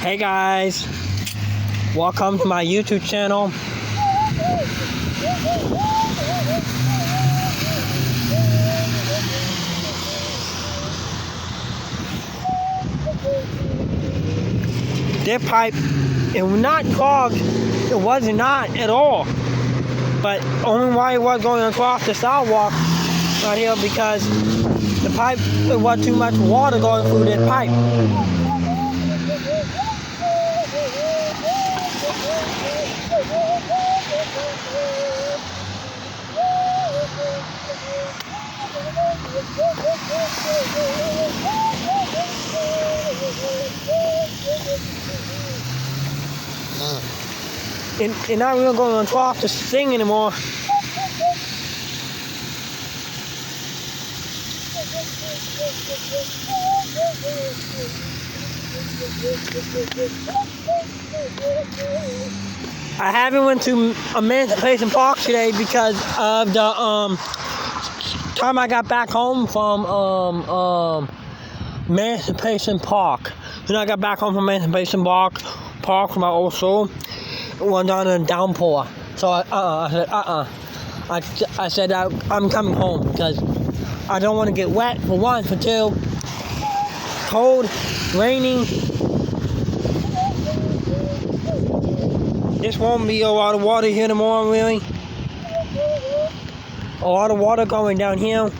Hey guys, welcome to my YouTube channel. This pipe, it was not clogged. It was not at all. But only why it was going across the sidewalk right here because the pipe, it was too much water going through this pipe. And not really going across the thing anymore. I haven't went to Emancipation Park today because of the time I got back home from Emancipation Park. When I got back home from Emancipation Park from my old school, it went on a downpour. So I said I'm coming home because I don't want to get wet for one, for two, cold, raining. This won't be a lot of water here tomorrow, really. A lot of water going down here.